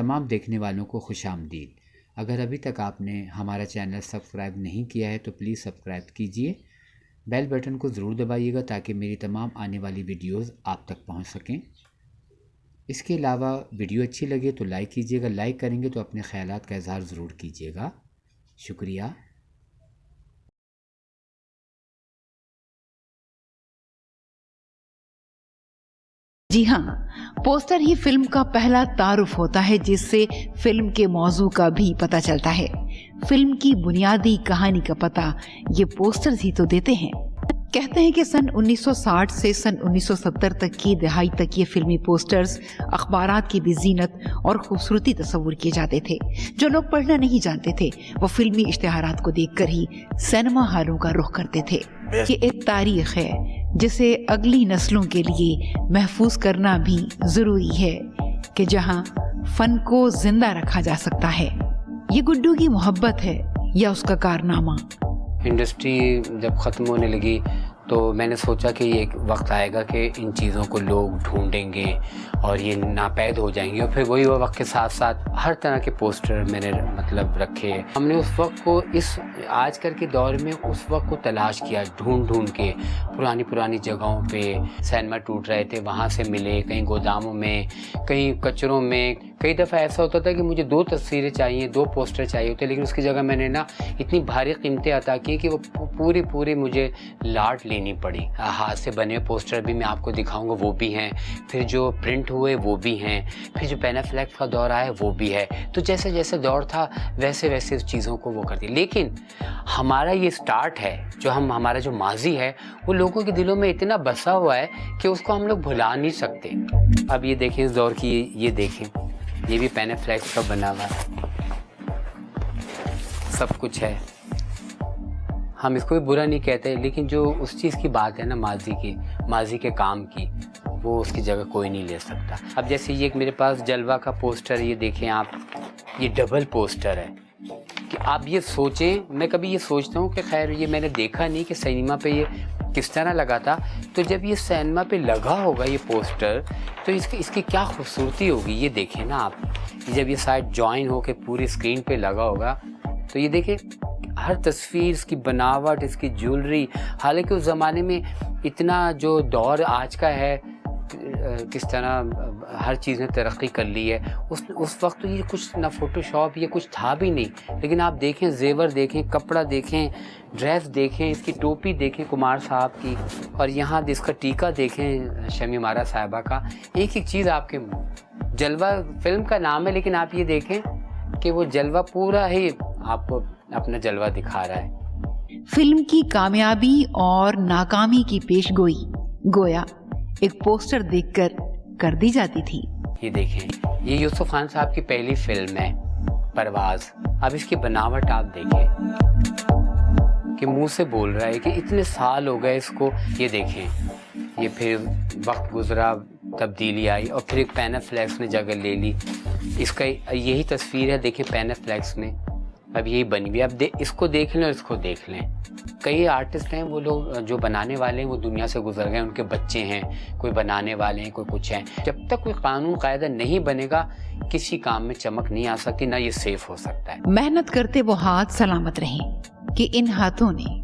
تمام دیکھنے والوں کو خوش آمدید۔ اگر ابھی تک آپ نے ہمارا چینل سبسکرائب نہیں کیا ہے تو پلیز سبسکرائب کیجئے، بیل بٹن کو ضرور دبائیے گا تاکہ میری تمام آنے والی ویڈیوز آپ تک پہنچ سکیں۔ اس کے علاوہ ویڈیو اچھی لگے تو لائک کیجئے گا، لائک کریں گے تو اپنے خیالات کا اظہار ضرور کیجئے گا۔ شکریہ۔ جی ہاں، پوسٹر ہی فلم کا پہلا تعارف ہوتا ہے جس سے فلم کے موضوع کا بھی پتہ چلتا ہے۔ فلم کی بنیادی کہانی کا پتہ یہ پوسٹرز ہی تو دیتے ہیں۔ کہتے ہیں کہ سن 1960 سے سن 1970 تک کی دہائی تک یہ فلمی پوسٹرز اخبارات کی بھی زینت اور خوبصورتی تصور کیے جاتے تھے۔ جو لوگ پڑھنا نہیں جانتے تھے وہ فلمی اشتہارات کو دیکھ کر ہی سینما ہالوں کا رخ کرتے تھے۔ یہ ایک تاریخ ہے جسے اگلی نسلوں کے لیے محفوظ کرنا بھی ضروری ہے کہ جہاں فن کو زندہ رکھا جا سکتا ہے۔ یہ گڈو کی محبت ہے یا اس کا کارنامہ؟ انڈسٹری جب ختم ہونے لگی تو میں نے سوچا کہ یہ ایک وقت آئے گا کہ ان چیزوں کو لوگ ڈھونڈیں گے اور یہ ناپید ہو جائیں گے، اور پھر وہی وقت کے ساتھ ساتھ ہر طرح کے پوسٹر میں نے رکھے۔ ہم نے اس وقت کو آج کل کے دور میں اس وقت کو تلاش کیا، ڈھونڈ کے پرانی جگہوں پہ سینما ٹوٹ رہے تھے وہاں سے ملے، کہیں گوداموں میں، کہیں کچروں میں۔ کئی دفعہ ایسا ہوتا تھا کہ مجھے 2 تصویریں چاہیے، 2 پوسٹر چاہیے ہوتے، لیکن اس کی جگہ میں نے اتنی بھاری قیمتیں عطا کی کہ وہ پوری مجھے لاٹ لینی پڑی۔ ہاتھ سے بنے پوسٹر بھی میں آپ کو دکھاؤں گا، وہ بھی ہیں، پھر جو پرنٹ ہوئے وہ بھی ہیں، پھر جو پینافلیکس کا دور آیا وہ بھی ہے۔ تو جیسے دور تھا ویسے اس چیزوں کو وہ کرتی، لیکن ہمارا یہ سٹارٹ ہے ہمارا جو ماضی ہے وہ لوگوں کے دلوں میں اتنا بسا ہوا ہے کہ اس کو ہم لوگ بھلا نہیں سکتے۔ اب یہ دیکھیں اس دور کی، یہ دیکھیں، یہ بھی پینافلیکس کا بنا ہوا ہے، سب کچھ ہے۔ ہم اس کو بھی برا نہیں کہتے، لیکن جو اس چیز کی بات ہے نا ماضی کے کام کی، وہ اس کی جگہ کوئی نہیں لے سکتا۔ اب جیسے یہ میرے پاس جلوہ کا پوسٹر، یہ دیکھیں آپ، یہ ڈبل پوسٹر ہے کہ آپ یہ سوچیں، میں کبھی یہ سوچتا ہوں کہ خیر یہ میں نے دیکھا نہیں کہ سینما پہ یہ کس طرح لگا تھا، تو جب یہ سینما پہ لگا ہوگا یہ پوسٹر تو اس کی کیا خوبصورتی ہوگی۔ یہ دیکھیں نا آپ، جب یہ سائڈ جوائن ہو کے پوری اسکرین پہ لگا ہوگا تو یہ دیکھیں ہر تصویر، اس کی بناوٹ، اس کی جیولری، حالانکہ اس زمانے میں اتنا جو دور آج کا ہے کس طرح ہر چیز نے ترقی کر لی ہے، اس وقت تو یہ کچھ نہ فوٹو شاپ یہ کچھ تھا بھی نہیں، لیکن آپ دیکھیں زیور دیکھیں، کپڑا دیکھیں، ڈریس دیکھیں، اس کی ٹوپی دیکھیں کمار صاحب کی، اور یہاں اس کا ٹیکہ دیکھیں شمی مارا صاحبہ کا، ایک چیز آپ کے جلوہ فلم کا نام ہے، لیکن آپ یہ دیکھیں کہ وہ جلوہ پورا ہی آپ کو اپنا جلوہ دکھا رہا ہے۔ فلم کی کامیابی اور ناکامی کی پیش گوئی گویا ایک پوسٹر دیکھ کر دی جاتی تھی۔ یہ دیکھیں، یہ یوسف خان صاحب کی پہلی فلم ہے پرواز۔ اب اس کی بناوٹ آپ دیکھیں کہ منہ سے بول رہا ہے کہ اتنے سال ہو گئے اس کو۔ یہ دیکھیں، یہ پھر وقت گزرا، تبدیلی آئی، اور پھر ایک پینافلیکس نے جگہ لے لی۔ اس کا یہی تصویر ہے، دیکھیں پینافلیکس میں اب یہی بنی ہوئی۔ اب اس کو دیکھ لیں اور اس کو دیکھ لیں۔ کئی آرٹسٹ ہیں، وہ لوگ جو بنانے والے ہیں وہ دنیا سے گزر گئے، ان کے بچے ہیں، کوئی بنانے والے ہیں، کوئی کچھ ہیں۔ جب تک کوئی قانون قاعدہ نہیں بنے گا کسی کام میں چمک نہیں آ سکتی، نہ یہ سیف ہو سکتا ہے۔ محنت کرتے وہ ہاتھ سلامت رہیں کہ ان ہاتھوں نے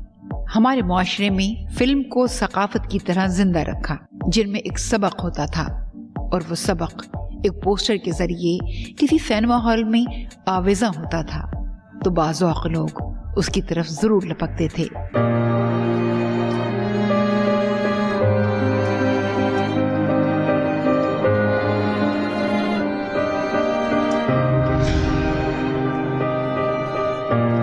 ہمارے معاشرے میں فلم کو ثقافت کی طرح زندہ رکھا، جن میں ایک سبق ہوتا تھا، اور وہ سبق ایک پوسٹر کے ذریعے کسی سینما ہال میں آویزاں ہوتا تھا تو بعض اوقات لوگ اس کی طرف ضرور لپکتے تھے۔